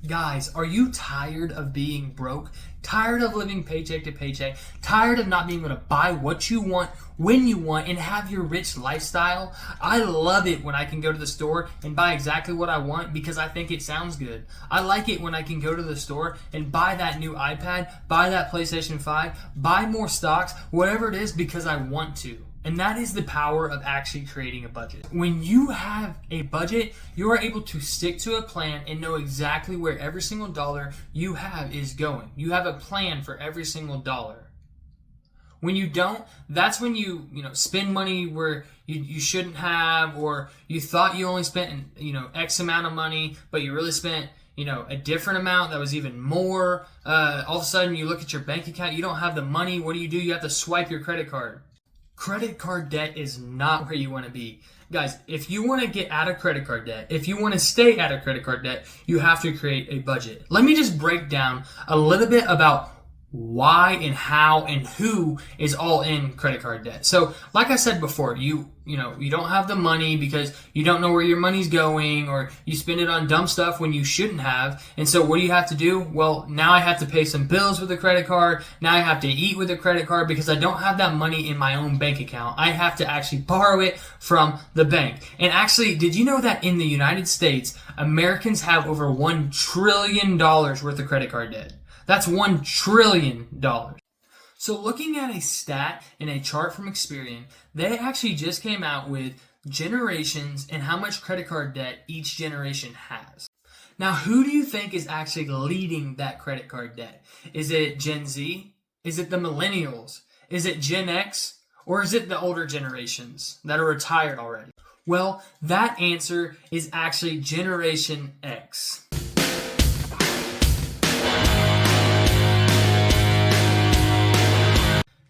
Guys, are you tired of being broke? Tired of living paycheck to paycheck? Tired of not being able to buy what you want, when you want, and have your rich lifestyle? I love it when I can go to the store and buy exactly what I want because I think it sounds good. I like it when I can go to the store and buy that new iPad, buy that PlayStation 5, buy more stocks, whatever it is, because I want to. And that is the power of actually creating a budget. When you have a budget, you are able to stick to a plan and know exactly where every single dollar you have is going. You have a plan for every single dollar. When you don't, that's when you spend money where you shouldn't have, or you thought you only spent X amount of money, but you really spent a different amount that was even more. All of a sudden you look at your bank account, you don't have the money. What do? You have to swipe your credit card. Credit card debt is not where you want to be. Guys, if you want to get out of credit card debt, if you want to stay out of credit card debt, you have to create a budget. Let me just break down a little bit about why and how and who is all in credit card debt. So, like I said before, you don't have the money because you don't know where your money's going, or you spend it on dumb stuff when you shouldn't have. And so what do you have to do? Well, now I have to pay some bills with a credit card. Now I have to eat with a credit card because I don't have that money in my own bank account. I have to actually borrow it from the bank. And actually, did you know that in the United States, Americans have over $1 trillion worth of credit card debt? That's $1 trillion. So looking at a stat in a chart from Experian, they actually just came out with generations and how much credit card debt each generation has. Now, who do you think is actually leading that credit card debt? Is it Gen Z? Is it the millennials? Is it Gen X? Or is it the older generations that are retired already? Well, that answer is actually Generation X.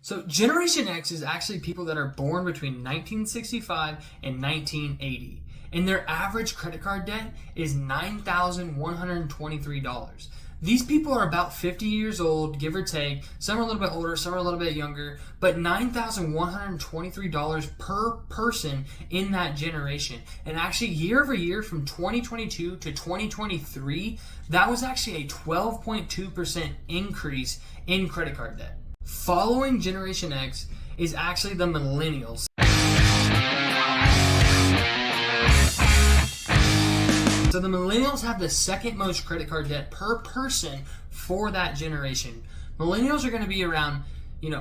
So Generation X is actually people that are born between 1965 and 1980. And their average credit card debt is $9,123. These people are about 50 years old, give or take. Some are a little bit older, some are a little bit younger. But $9,123 per person in that generation. And actually, year over year from 2022 to 2023, that was actually a 12.2% increase in credit card debt. Following Generation X is actually the millennials. So the millennials have the second most credit card debt per person for that generation. Millennials are going to be around,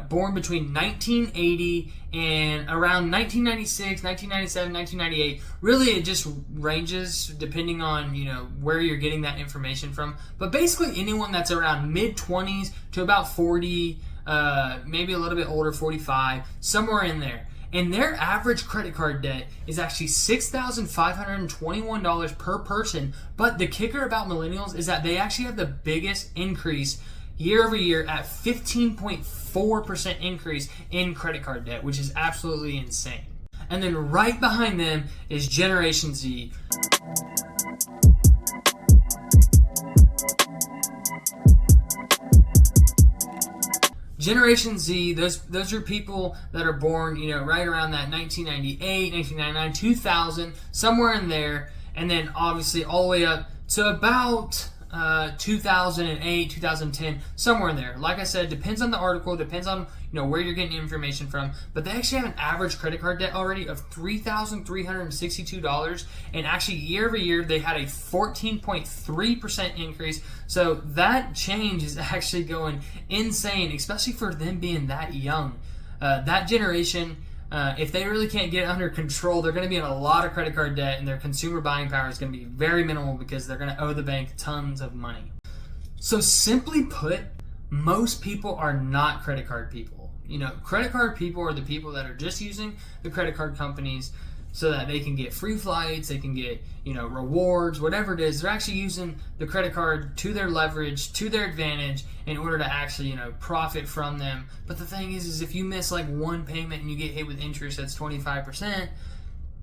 born between 1980 and around 1996, 1997, 1998. Really, it just ranges depending on, where you're getting that information from. But basically anyone that's around mid-20s to about 40, maybe a little bit older, 45, somewhere in there. And their average credit card debt is actually $6,521 per person. But the kicker about millennials is that they actually have the biggest increase year over year at 15.4% increase in credit card debt, which is absolutely insane. And then right behind them is Generation Z. Generation Z, those are people that are born, right around that 1998, 1999, 2000, somewhere in there, and then obviously all the way up to about 2008, 2010, somewhere in there. Like I said, depends on the article, depends on where you're getting information from, but they actually have an average credit card debt already of $3,362, and actually year over year they had a 14.3% increase. So that change is actually going insane, especially for them being that young. That generation, if they really can't get it under control, they're going to be in a lot of credit card debt, and their consumer buying power is going to be very minimal because they're going to owe the bank tons of money. So simply put, most people are not credit card people. Credit card people are the people that are just using the credit card companies so that they can get free flights, they can get, rewards, whatever it is. They're actually using the credit card to their leverage, to their advantage in order to actually, profit from them. But the thing is if you miss like one payment and you get hit with interest that's 25%,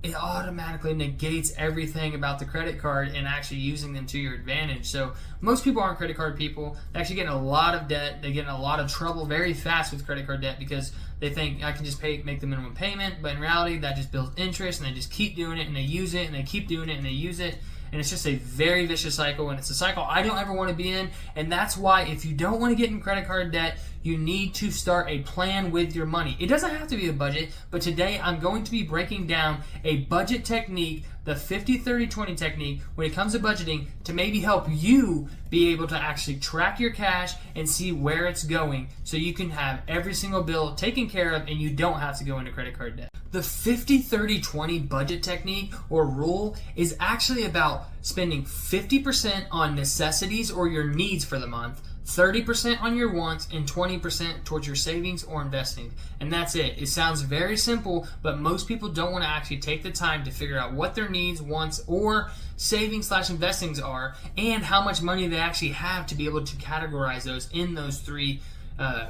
it automatically negates everything about the credit card and actually using them to your advantage. So most people aren't credit card people. They actually get in a lot of debt. They get in a lot of trouble very fast with credit card debt because they think I can just make the minimum payment, but in reality that just builds interest, and they just keep doing it and they use it and they keep doing it and they use it. and it's just a very vicious cycle, and it's a cycle I don't ever want to be in. And that's why, if you don't want to get in credit card debt, you need to start a plan with your money. It doesn't have to be a budget, but today I'm going to be breaking down a budget technique, the 50-30-20 technique, when it comes to budgeting, to maybe help you be able to actually track your cash and see where it's going, so you can have every single bill taken care of and you don't have to go into credit card debt. The 50-30-20 budget technique or rule is actually about spending 50% on necessities or your needs for the month, 30% on your wants, and 20% towards your savings or investing. And that's it. It sounds very simple, but most people don't want to actually take the time to figure out what their needs, wants, or savings/investings are, and how much money they actually have to be able to categorize those in those three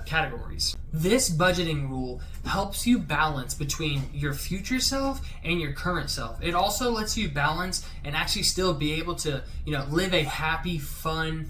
categories. This budgeting rule helps you balance between your future self and your current self. It also lets you balance and actually still be able to, live a happy, fun,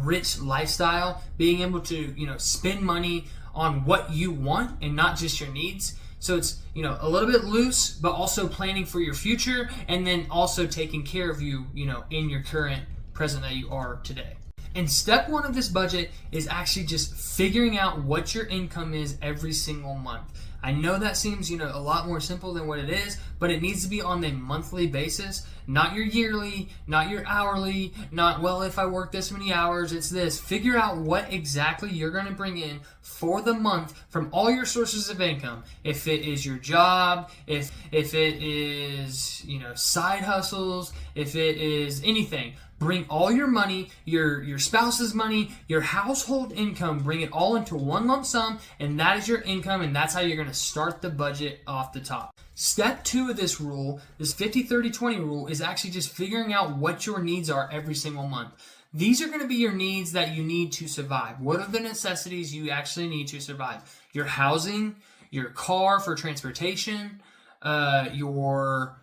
rich lifestyle, being able to, spend money on what you want and not just your needs. So it's, a little bit loose, but also planning for your future, and then also taking care of you, in your current present that you are today. And step one of this budget is actually just figuring out what your income is every single month. I know that seems, a lot more simple than what it is, but it needs to be on a monthly basis, not your yearly, not your hourly, not, well, if I work this many hours, it's this. Figure out what exactly you're going to bring in for the month from all your sources of income. If it is your job, if it is, side hustles, if it is anything. Bring all your money, your spouse's money, your household income, bring it all into one lump sum, and that is your income, and that's how you're going to start the budget off the top. Step 2 of this rule, this 50-30-20 rule, is actually just figuring out what your needs are every single month. These are going to be your needs that you need to survive. What are the necessities you actually need to survive? Your housing, your car for transportation, your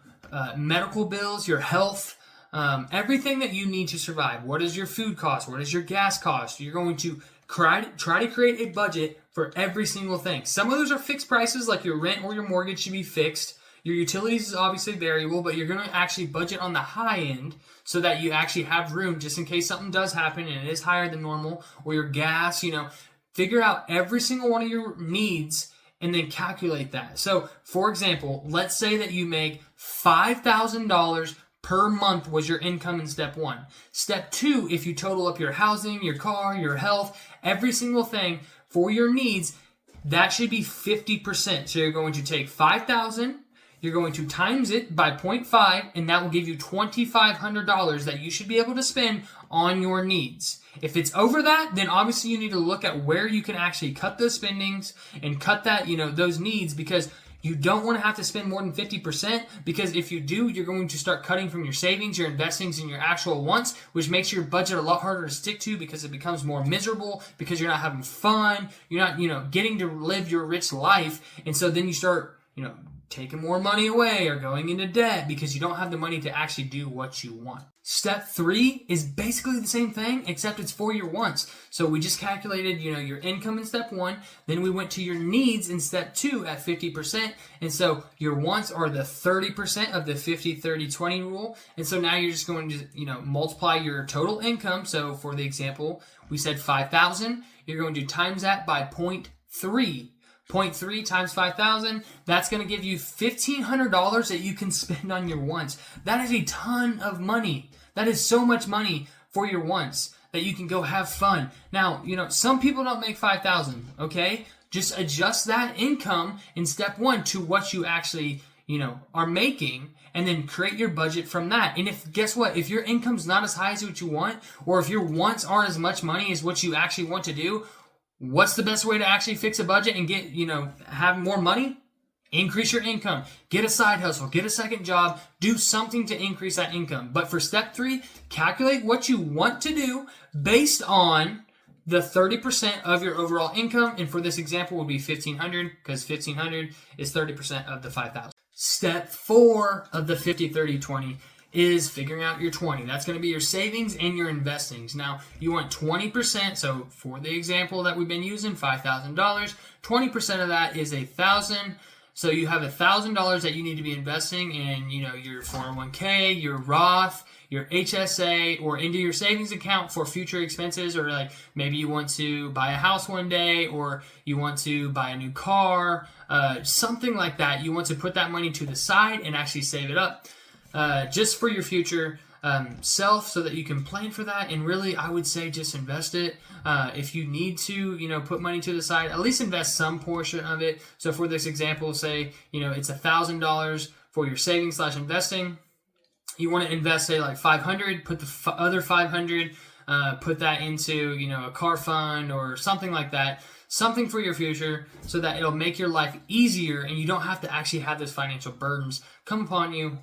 medical bills, your health, everything that you need to survive. What is your food cost? What is your gas cost? You're going to try to create a budget for every single thing. Some of those are fixed prices, like your rent or your mortgage should be fixed. Your utilities is obviously variable, but you're going to actually budget on the high end so that you actually have room just in case something does happen and it is higher than normal, or your gas, figure out every single one of your needs and then calculate that. So, for example, let's say that you make $5,000 per month was your income in step 1. Step 2, if you total up your housing, your car, your health, every single thing for your needs, that should be 50%. So you're going to take $5,000, you're going to times it by 0.5, and that will give you $2,500 that you should be able to spend on your needs. If it's over that, then obviously you need to look at where you can actually cut those spendings and cut that, those needs, because you don't want to have to spend more than 50%, because if you do, you're going to start cutting from your savings, your investings, and your actual wants, which makes your budget a lot harder to stick to because it becomes more miserable, because you're not having fun, you're not, getting to live your rich life, and so then you start, taking more money away or going into debt because you don't have the money to actually do what you want. Step 3 is basically the same thing, except it's for your wants. So we just calculated, your income in step 1, then we went to your needs in step 2 at 50%, and so your wants are the 30% of the 50-30-20 rule, and so now you're just going to, multiply your total income. So for the example, we said 5,000, you're going to times that by 0.3. 0.3 times 5,000, that's going to give you $1,500 that you can spend on your wants. That is a ton of money. That is so much money for your wants that you can go have fun. Now, some people don't make 5,000, okay? Just adjust that income in step 1 to what you actually, are making, and then create your budget from that. And guess what? If your income's not as high as what you want, or if your wants aren't as much money as what you actually want to do, what's the best way to actually fix a budget and get, have more money? Increase your income. Get a side hustle. Get a second job. Do something to increase that income. But for step 3, calculate what you want to do based on the 30% of your overall income. And for this example, would be $1,500, because $1,500 is 30% of the $5,000. Step 4 of the 50-30-20 is figuring out your 20. That's going to be your savings and your investings. Now, you want 20%. So for the example that we've been using, $5,000, 20% of that is $1,000. So you have $1,000 that you need to be investing in, your 401k, your Roth, your HSA, or into your savings account for future expenses, or like maybe you want to buy a house one day, or you want to buy a new car, something like that. You want to put that money to the side and actually save it up just for your future self, so that you can plan for that. And really, I would say just invest it. If you need to, put money to the side, at least invest some portion of it. So for this example, say, it's $1,000 for your savings / investing. You want to invest, say, like 500, put the other 500, put that into, a car fund or something like that. Something for your future, so that it'll make your life easier and you don't have to actually have those financial burdens come upon you,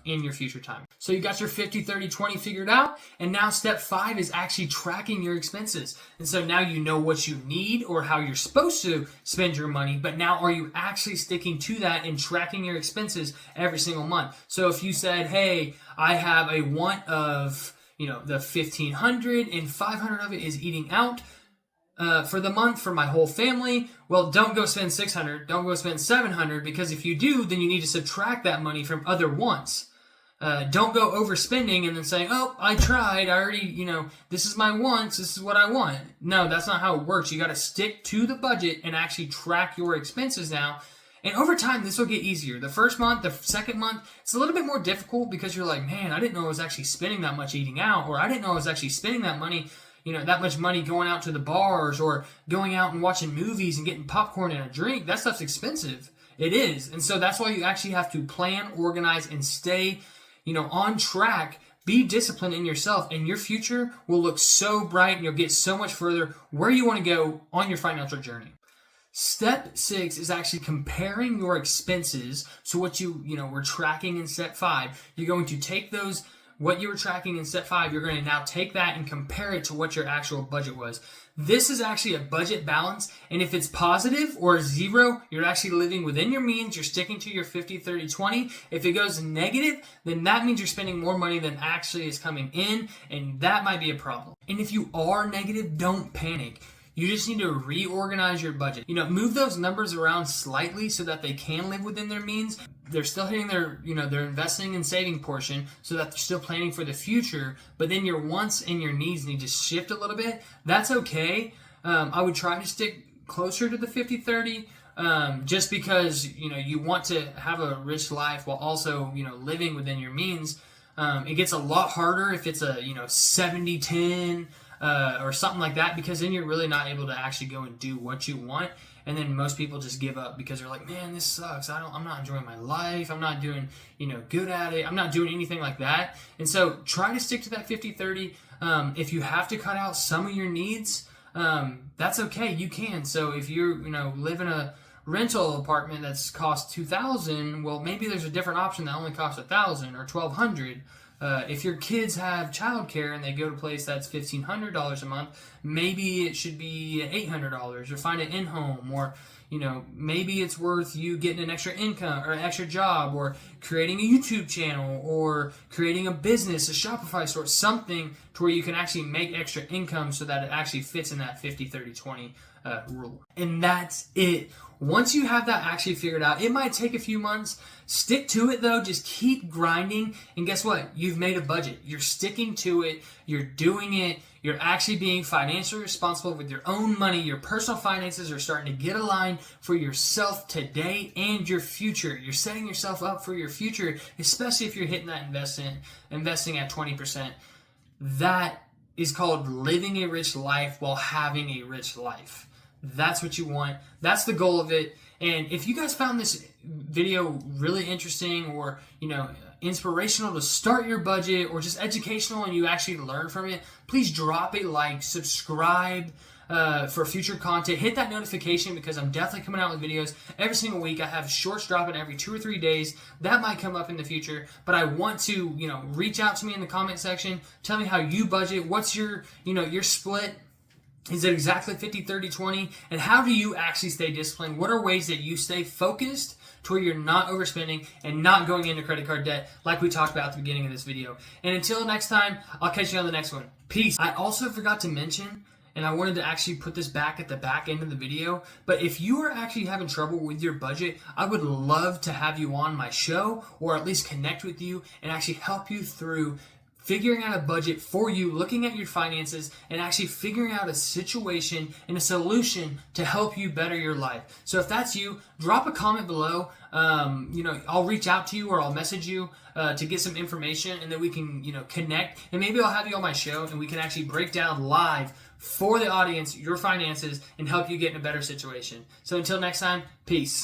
in your future time. So you got your 50, 30, 20 figured out, and now step 5 is actually tracking your expenses. And so now you know what you need or how you're supposed to spend your money, but now are you actually sticking to that and tracking your expenses every single month? So if you said, hey, I have a want of, the 1,500 and 500 of it is eating out, for the month for my whole family, well, don't go spend 600, don't go spend 700, because if you do, then you need to subtract that money from other wants. Don't go overspending and then saying, oh, I tried, I already, this is my wants, this is what I want. No, that's not how it works. You got to stick to the budget and actually track your expenses now. And over time, this will get easier. The first month, the second month, it's a little bit more difficult because you're like, man, I didn't know I was actually spending that much eating out, or I didn't know I was actually spending that money, that much money going out to the bars or going out and watching movies and getting popcorn and a drink. That stuff's expensive. It is. And so that's why you actually have to plan, organize, and stay, on track. Be disciplined in yourself, and your future will look so bright and you'll get so much further where you want to go on your financial journey. Step 6 is actually comparing your expenses to what you were tracking in step 5. You're going to take what you were tracking in step 5, you're going to now take that and compare it to what your actual budget was. This is actually a budget balance, and if it's positive or 0, you're actually living within your means, you're sticking to your 50, 30, 20. If it goes negative, then that means you're spending more money than actually is coming in, and that might be a problem. And if you are negative, don't panic. You just need to reorganize your budget. Move those numbers around slightly so that they can live within their means. They're still hitting their investing and saving portion, so that they're still planning for the future. But then your wants and your needs need to shift a little bit. That's okay. I would try to stick closer to the 50-30, just because, you want to have a rich life while also, living within your means. It gets a lot harder if it's a, 70-10, or something like that, because then you're really not able to actually go and do what you want. And then most people just give up because they're like, man, this sucks. I'm not enjoying my life. I'm not doing, good at it. I'm not doing anything like that. And so try to stick to that 50-30. If you have to cut out some of your needs, that's okay. You can. So if you live in a rental apartment that's cost $2,000, well, maybe there's a different option that only costs $1,000 or $1,200. If your kids have childcare and they go to a place that's $1,500 a month, maybe it should be $800, or find an in-home, or maybe it's worth you getting an extra income or an extra job, or creating a YouTube channel, or creating a business, a Shopify store, something to where you can actually make extra income so that it actually fits in that 50-30-20 rule. And that's it. Once you have that actually figured out, it might take a few months. Stick to it though. Just keep grinding. And guess what? You've made a budget. You're sticking to it. You're doing it. You're actually being financially responsible with your own money. Your personal finances are starting to get aligned for yourself today and your future. You're setting yourself up for your future, especially if you're hitting that investing at 20%. That is called living a rich life while having a rich life. That's what you want. That's the goal of it. And if you guys found this video really interesting, or, inspirational to start your budget, or just educational and you actually learn from it, please drop a like, subscribe for future content. Hit that notification, because I'm definitely coming out with videos every single week. I have shorts dropping every 2 or 3 days. That might come up in the future, but I want to, reach out to me in the comment section. Tell me how you budget. What's your, your split? Is it exactly 50-30-20? And how do you actually stay disciplined? What are ways that you stay focused to where you're not overspending and not going into credit card debt, like we talked about at the beginning of this video? And until next time, I'll catch you on the next one. Peace. I also forgot to mention, and I wanted to actually put this back at the back end of the video. But if you are actually having trouble with your budget, I would love to have you on my show, or at least connect with you and actually help you through figuring out a budget for you, looking at your finances, and actually figuring out a situation and a solution to help you better your life. So if that's you, drop a comment below. I'll reach out to you, or I'll message you to get some information, and then we can, connect. And maybe I'll have you on my show, and we can actually break down live for the audience your finances and help you get in a better situation. So until next time, peace.